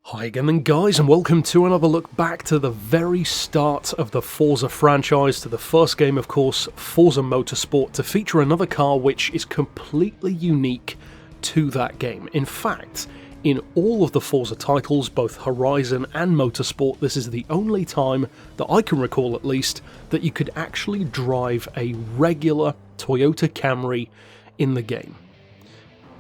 Hi again then guys, and welcome to another look back to the very start of the Forza franchise, to the first game of course, Forza Motorsport, to feature another car which is completely unique to that game. In fact, in all of the Forza titles, both Horizon and Motorsport, this is the only time that I can recall at least that you could actually drive a regular Toyota Camry in the game.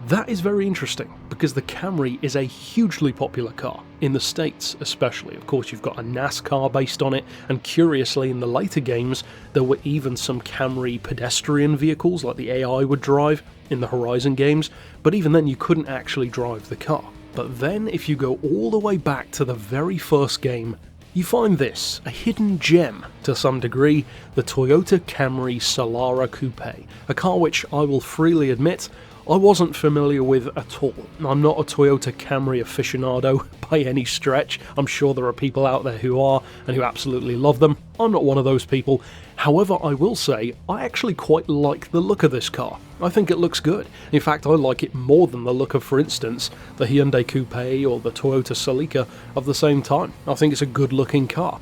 That is very interesting, because the Camry is a hugely popular car, in the States especially. Of course, you've got a NASCAR based on it, and curiously in the later games there were even some Camry pedestrian vehicles like the AI would drive in the Horizon games, but even then you couldn't actually drive the car. But then if you go all the way back to the very first game, you find this, a hidden gem to some degree, the Toyota Camry Solara Coupe, a car which I will freely admit I wasn't familiar with at all. I'm not a Toyota Camry aficionado by any stretch. I'm sure there are people out there who are and who absolutely love them. I'm not one of those people. However, I will say I actually quite like the look of this car. I think it looks good. In fact, I like it more than the look of, for instance, the Hyundai Coupe or the Toyota Celica of the same time. I think it's a good looking car.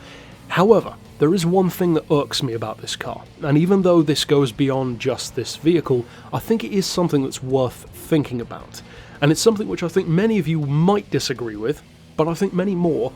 However, there is one thing that irks me about this car, and even though this goes beyond just this vehicle, I think it is something that's worth thinking about. And it's something which I think many of you might disagree with, but I think many more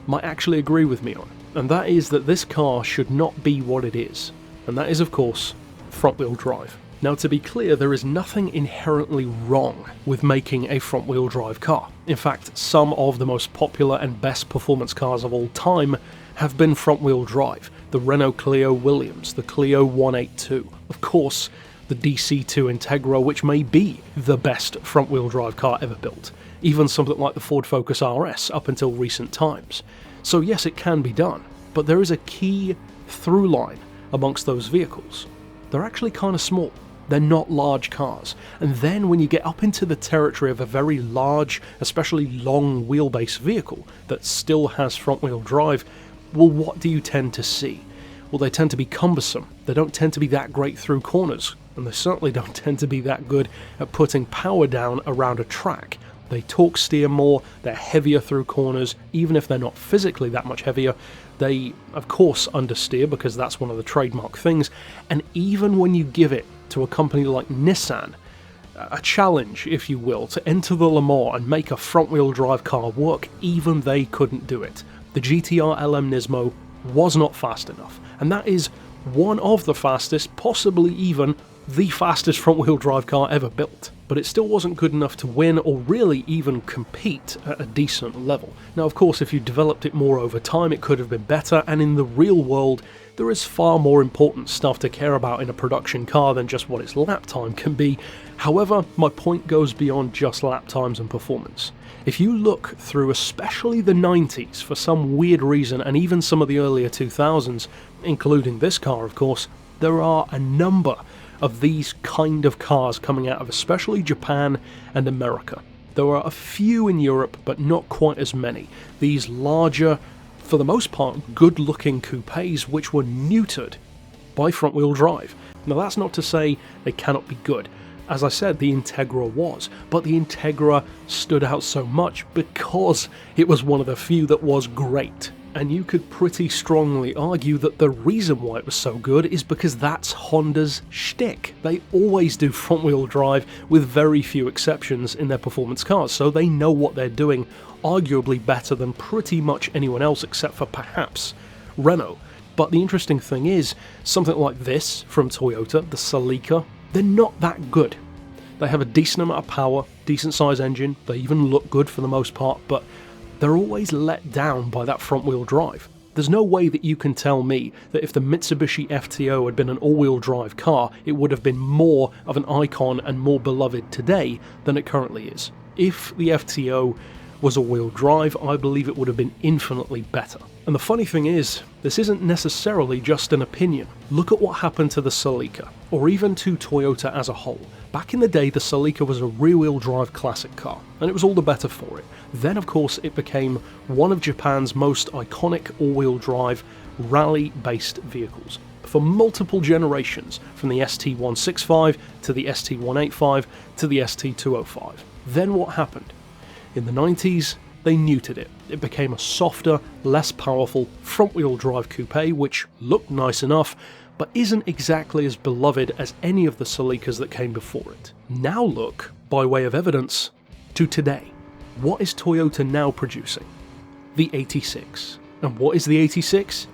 might actually agree with me on. And that is that this car should not be what it is. And that is, of course, front-wheel drive. Now, to be clear, there is nothing inherently wrong with making a front-wheel drive car. In fact, some of the most popular and best performance cars of all time have been front-wheel drive. The Renault Clio Williams, the Clio 182, of course, the DC2 Integra, which may be the best front-wheel drive car ever built, even something like the Ford Focus RS up until recent times. So yes, it can be done, but there is a key through line amongst those vehicles. They're actually kind of small. They're not large cars. And then when you get up into the territory of a very large, especially long wheelbase vehicle that still has front-wheel drive, well, what do you tend to see? Well, they tend to be cumbersome. They don't tend to be that great through corners, and they certainly don't tend to be that good at putting power down around a track. They torque steer more, they're heavier through corners. Even if they're not physically that much heavier, they of course understeer, because that's one of the trademark things. And even when you give it to a company like Nissan, a challenge, if you will, to enter the Le Mans and make a front-wheel drive car work, even they couldn't do it. The GTR LM Nismo was not fast enough, and that is one of the fastest, possibly even the fastest front-wheel drive car ever built. But it still wasn't good enough to win or really even compete at a decent level. Now, of course, if you developed it more over time, it could have been better, and in the real world, there is far more important stuff to care about in a production car than just what its lap time can be. However, my point goes beyond just lap times and performance. If you look through especially the 90s for some weird reason, and even some of the earlier 2000s, including this car of course, there are a number of these kind of cars coming out of especially Japan and America. There are a few in Europe, but not quite as many. These larger, for the most part, good-looking coupes which were neutered by front-wheel drive. Now, that's not to say they cannot be good. As I said, the Integra was, but the Integra stood out so much because it was one of the few that was great. And you could pretty strongly argue that the reason why it was so good is because that's Honda's shtick. They always do front-wheel drive with very few exceptions in their performance cars, so they know what they're doing arguably better than pretty much anyone else except for perhaps Renault. But the interesting thing is, something like this from Toyota, the Celica, they're not that good. They have a decent amount of power, decent size engine, they even look good for the most part, but they're always let down by that front-wheel drive. There's no way that you can tell me that if the Mitsubishi FTO had been an all-wheel drive car, it would have been more of an icon and more beloved today than it currently is. If the FTO was all-wheel drive, I believe it would have been infinitely better. And the funny thing is, this isn't necessarily just an opinion. Look at what happened to the Celica, or even to Toyota as a whole. Back in the day, the Celica was a rear-wheel drive classic car, and it was all the better for it. Then, of course, it became one of Japan's most iconic all-wheel drive rally-based vehicles for multiple generations, from the ST165 to the ST185 to the ST205. Then what happened? In the 90s, they neutered it. It became a softer, less powerful front-wheel drive coupe which looked nice enough, but isn't exactly as beloved as any of the Celicas that came before it. Now look, by way of evidence, to today. What is Toyota now producing? The 86. And what is the 86?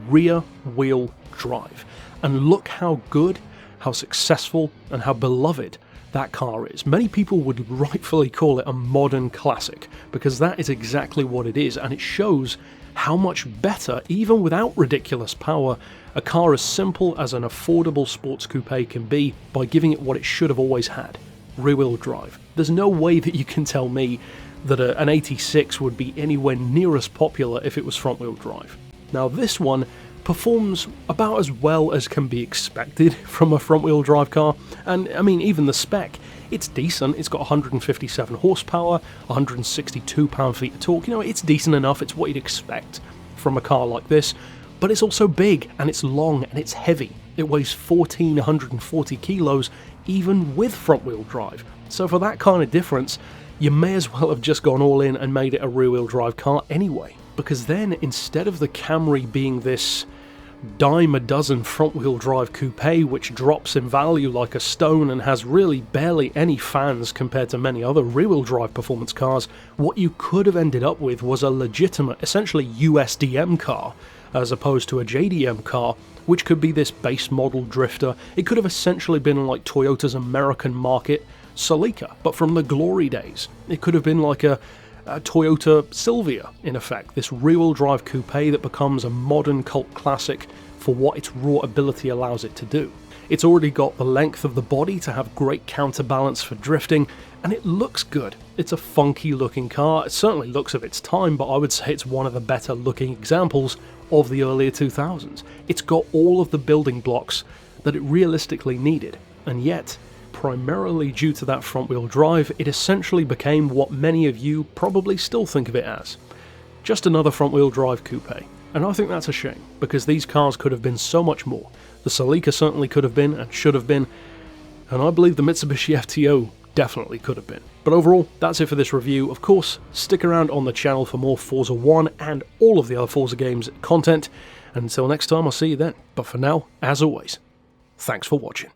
Rear-wheel drive. And look how good, how successful, and how beloved that car is. Many people would rightfully call it a modern classic, because that is exactly what it is, and it shows how much better, even without ridiculous power, a car as simple as an affordable sports coupe can be by giving it what it should have always had: rear-wheel drive. There's no way that you can tell me that an 86 would be anywhere near as popular if it was front-wheel drive. Now this one performs about as well as can be expected from a front-wheel drive car, and I mean even the spec, it's decent. It's got 157 horsepower, 162 pound-feet of torque. You know, it's decent enough, it's what you'd expect from a car like this, but it's also big, and it's long, and it's heavy. It weighs 1,440 kilos, even with front-wheel drive. So for that kind of difference, you may as well have just gone all in and made it a rear-wheel drive car anyway. Because then, instead of the Camry being this dime a dozen front-wheel drive coupe which drops in value like a stone and has really barely any fans compared to many other rear-wheel drive performance cars, what you could have ended up with was a legitimate, essentially USDM car, as opposed to a JDM car, which could be this base model drifter. It could have essentially been like Toyota's American market Celica, but from the glory days. It could have been like a Toyota Sylvia, in effect, this rear-wheel drive coupe that becomes a modern cult classic for what its raw ability allows it to do. It's already got the length of the body to have great counterbalance for drifting, and it looks good. It's a funky looking car. It certainly looks of its time, but I would say it's one of the better looking examples of the earlier 2000s. It's got all of the building blocks that it realistically needed, and yet, primarily due to that front-wheel drive, it essentially became what many of you probably still think of it as. Just another front-wheel drive coupe. And I think that's a shame, because these cars could have been so much more. The Celica certainly could have been, and should have been, and I believe the Mitsubishi FTO definitely could have been. But overall, that's it for this review. Of course, stick around on the channel for more Forza 1 and all of the other Forza games content. And until next time, I'll see you then. But for now, as always, thanks for watching.